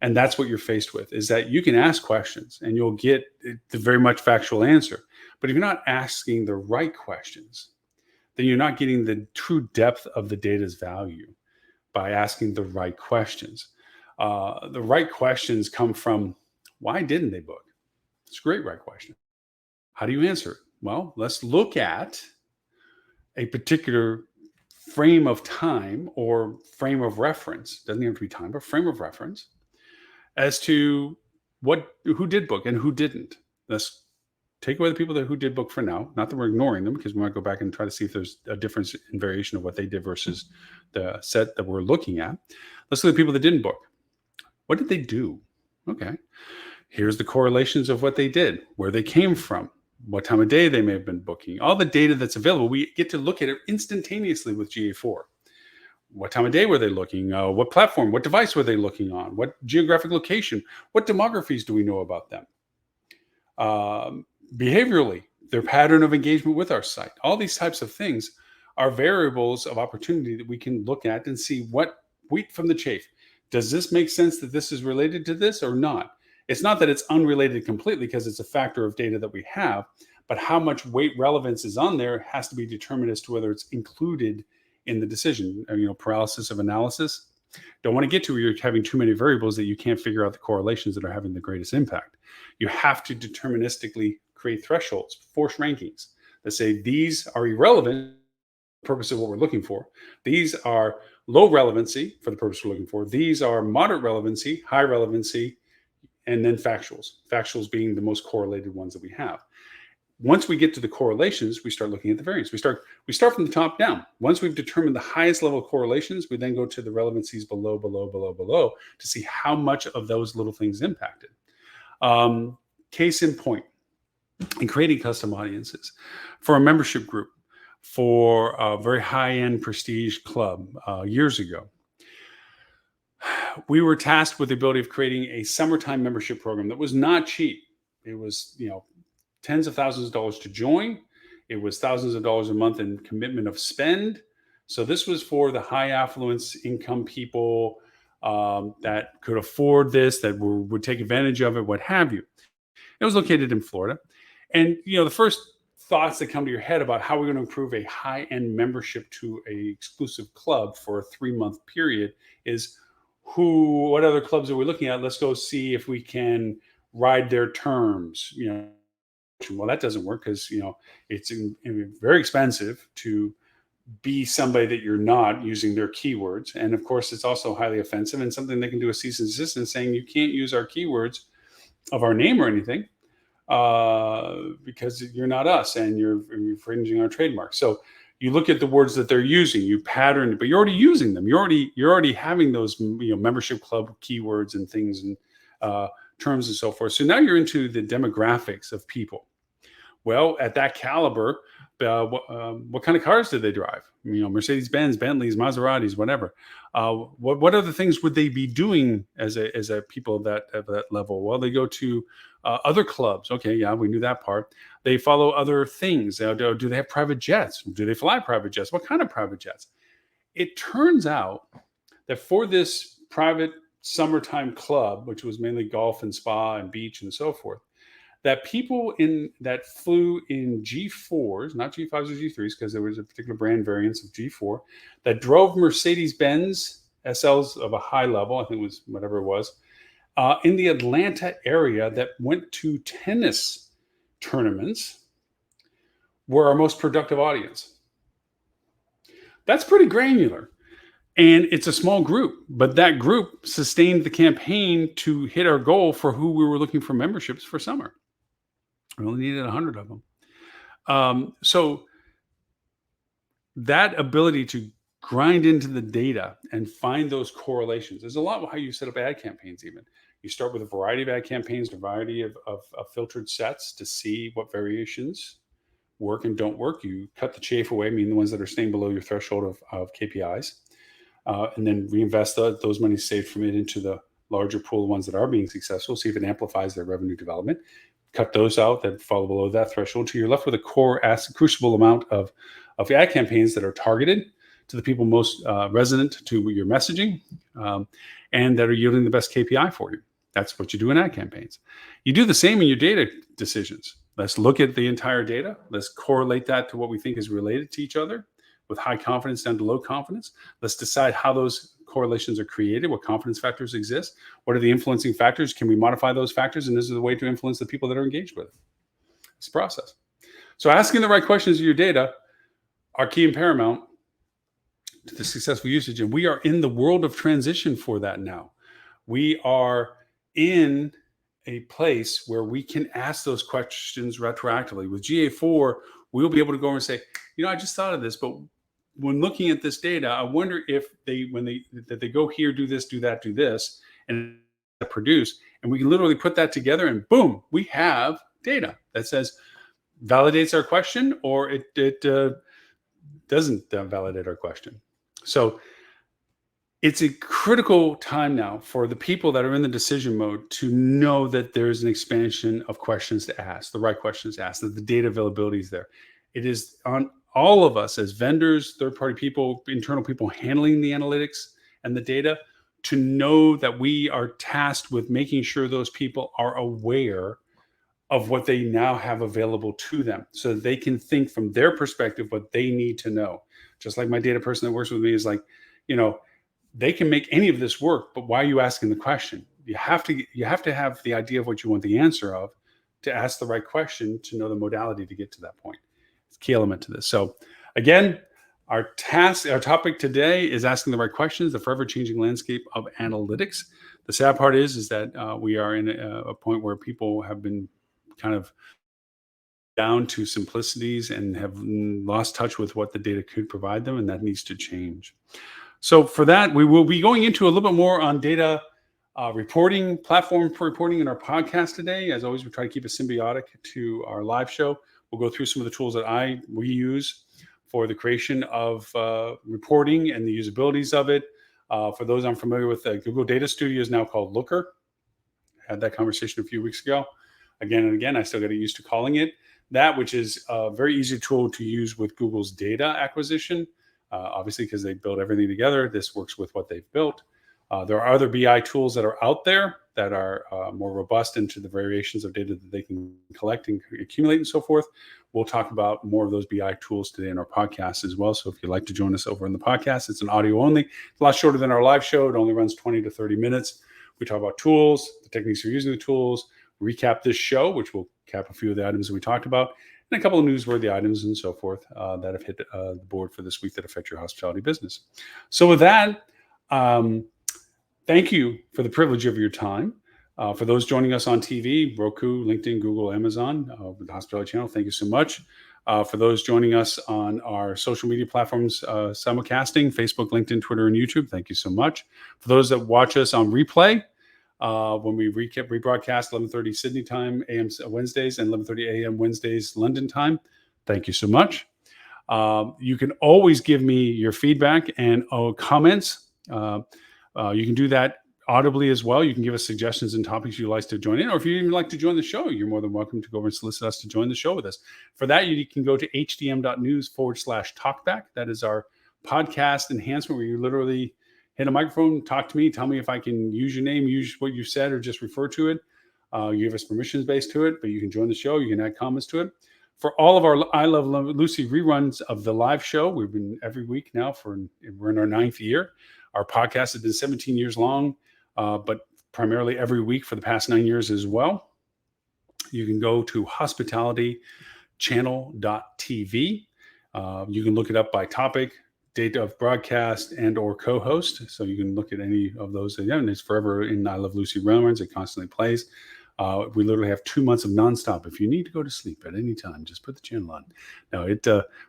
And that's what you're faced with, is that you can ask questions and you'll get the very much factual answer. But if you're not asking the right questions, then you're not getting the true depth of the data's value by asking the right questions. The right questions come from, why didn't they book? It's a great right question. How do you answer it? Well, let's look at a particular frame of time or frame of reference. Doesn't even have to be time, but frame of reference as to who did book and who didn't. Let's take away the people who did book for now. Not that we're ignoring them, because we might go back and try to see if there's a difference in variation of what they did versus the set that we're looking at. Let's look at the people that didn't book. What did they do? Okay. Here's the correlations of what they did, where they came from, what time of day they may have been booking, all the data that's available. We get to look at it instantaneously with GA4. What time of day were they looking? What platform? What device were they looking on? What geographic location? What demographies do we know about them? Behaviorally, their pattern of engagement with our site. All these types of things are variables of opportunity that we can look at and see what wheat from the chaff. Does this make sense that this is related to this or not? It's not that it's unrelated completely, because it's a factor of data that we have, but how much weight relevance is on there has to be determined as to whether it's included in the decision. Paralysis of analysis. Don't want to get to where you're having too many variables that you can't figure out the correlations that are having the greatest impact. You have to deterministically create thresholds, force rankings that say these are irrelevant for the purpose of what we're looking for. These are low relevancy for the purpose we're looking for. These are moderate relevancy, high relevancy, and then factuals. Factuals being the most correlated ones that we have. Once we get to the correlations, we start looking at the variance. We start from the top down. Once we've determined the highest level of correlations, we then go to the relevancies below to see how much of those little things impacted. Case in point, in creating custom audiences for a membership group, for a very high-end prestige club years ago, we were tasked with the ability of creating a summertime membership program that was not cheap. It was, tens of thousands of dollars to join. It was thousands of dollars a month in commitment of spend. So this was for the high affluence income people that could afford this, that would take advantage of it, what have you. It was located in Florida. And, the first thoughts that come to your head about how we're going to improve a high-end membership to a exclusive club for a 3-month period is, what other clubs are we looking at? Let's go see if we can ride their terms. Well, that doesn't work, because it's very expensive to be somebody that you're not using their keywords, and of course it's also highly offensive and something they can do a cease and desist and saying you can't use our keywords of our name or anything because you're not us and you're infringing our trademark. So you look at the words that they're using, you pattern, but you're already using them. You're already having those membership club keywords and things and terms and so forth. So now you're into the demographics of people. Well, at that caliber, what kind of cars did they drive? Mercedes-Benz, Bentleys, Maseratis, whatever. What other things would they be doing as a people of that level? Well, they go to other clubs. Okay, yeah, we knew that part. They follow other things. Do they have private jets? Do they fly private jets? What kind of private jets? It turns out that for this private summertime club, which was mainly golf and spa and beach and so forth, that people that flew in G4s, not G5s or G3s, because there was a particular brand variance of G4, that drove Mercedes-Benz SLs of a high level, I think it was whatever it was, in the Atlanta area, that went to tennis tournaments, were our most productive audience. That's pretty granular. And it's a small group, but that group sustained the campaign to hit our goal for who we were looking for memberships for summer. We only needed 100 of them. So that ability to grind into the data and find those correlations is a lot of how you set up ad campaigns. Even you start with a variety of ad campaigns, a variety of filtered sets to see what variations work and don't work. You cut the chaff away, meaning the ones that are staying below your threshold of KPIs, and then reinvest those monies saved from it into the larger pool of ones that are being successful. See if it amplifies their revenue development. Cut those out that fall below that threshold, so you're left with a crucible amount of ad campaigns that are targeted to the people most resonant to your messaging, and that are yielding the best KPI for you. That's what you do in ad campaigns. You do the same in your data decisions. Let's look at the entire data. Let's correlate that to what we think is related to each other with high confidence down to low confidence. Let's decide how those correlations are created, what confidence factors exist, what are the influencing factors, can we modify those factors, and this is the way to influence the people that are engaged with it. It's a process. So asking the right questions of your data are key and paramount to the successful usage, and we are in the world of transition for that now. We are in a place where we can ask those questions retroactively. With GA4, we'll be able to go and say, I just thought of this, but when looking at this data, I wonder if they go here, do this, do that, do this, and produce, and we can literally put that together, and boom, we have data that says validates our question, or it doesn't validate our question. So it's a critical time now for the people that are in the decision mode to know that there's an expansion of questions to ask, the right questions to ask, that the data availability is there. It is on all of us as vendors, third-party people, internal people handling the analytics and the data to know that we are tasked with making sure those people are aware of what they now have available to them so that they can think from their perspective what they need to know. Just like my data person that works with me is like, they can make any of this work, but why are you asking the question? You have to have the idea of what you want the answer of to ask the right question to know the modality to get to that point. It's a key element to this. So again, our topic today is asking the right questions, the forever changing landscape of analytics. The sad part is that we are in a point where people have been kind of down to simplicities and have lost touch with what the data could provide them, and that needs to change. So for that, we will be going into a little bit more on data reporting, platform for reporting in our podcast today. As always, we try to keep it symbiotic to our live show. We'll go through some of the tools that we use for the creation of reporting and the usabilities of it. For those unfamiliar with Google Data Studio is now called Looker. I had that conversation a few weeks ago. Again and again, I still get used to calling it that, which is a very easy tool to use with Google's data acquisition. Obviously, because they build everything together, this works with what they've built. There are other BI tools that are out there that are more robust into the variations of data that they can collect and accumulate and so forth. We'll talk about more of those BI tools today in our podcast as well. So if you'd like to join us over in the podcast, it's an audio only. It's a lot shorter than our live show. It only runs 20 to 30 minutes. We talk about tools, the techniques for using the tools, recap this show, which will cap a few of the items that we talked about, and a couple of newsworthy items and so forth that have hit the board for this week that affect your hospitality business. So with that, thank you for the privilege of your time. For those joining us on TV, Roku, LinkedIn, Google, Amazon, with the Hospitality Channel, thank you so much. For those joining us on our social media platforms, simulcasting, Facebook, LinkedIn, Twitter, and YouTube, thank you so much. For those that watch us on replay, when we rebroadcast 11:30 Sydney time, AM Wednesdays, and 11:30 AM Wednesdays, London time, thank you so much. You can always give me your feedback and comments. You can do that audibly as well. You can give us suggestions and topics you'd like to join in, or if you'd even like to join the show, you're more than welcome to go over and solicit us to join the show with us. For that, you can go to hdm.news/talkback. That is our podcast enhancement where you literally hit a microphone, talk to me, tell me if I can use your name, use what you said, or just refer to it. You give us permissions based to it, but you can join the show. You can add comments to it. For all of our I Love Lucy reruns of the live show, we've been every week now we're in our 9th year. Our podcast has been 17 years long, but primarily every week for the past 9 years as well. You can go to hospitalitychannel.tv. You can look it up by topic, date of broadcast, and or co-host. So you can look at any of those. And it's forever in I Love Lucy reruns. It constantly plays. We literally have 2 months of nonstop. If you need to go to sleep at any time, just put the channel on. No,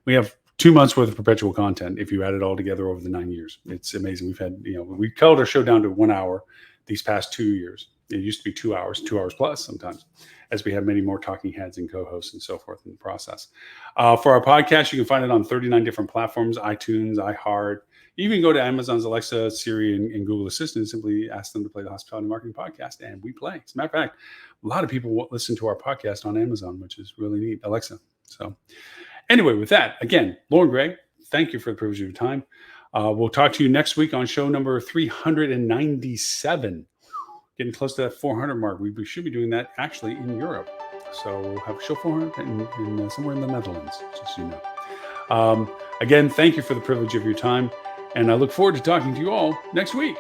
we have 2 months worth of perpetual content if you add it all together over the 9 years. It's amazing. We've had, we culled our show down to 1 hour these past 2 years. It used to be 2 hours plus sometimes, as we have many more talking heads and co-hosts and so forth in the process. For our podcast, you can find it on 39 different platforms, iTunes, iHeart. You can go to Amazon's Alexa, Siri, and Google Assistant and simply ask them to play the Hospitality Marketing Podcast, and we play. As a matter of fact, a lot of people listen to our podcast on Amazon, which is really neat, Alexa. So anyway, with that, again, Loren Gray, thank you for the privilege of your time. We'll talk to you next week on show number 397. Getting close to that 400 mark. We should be doing that actually in Europe. So we'll have show 400 in somewhere in the Netherlands, just so you know. Again, thank you for the privilege of your time. And I look forward to talking to you all next week.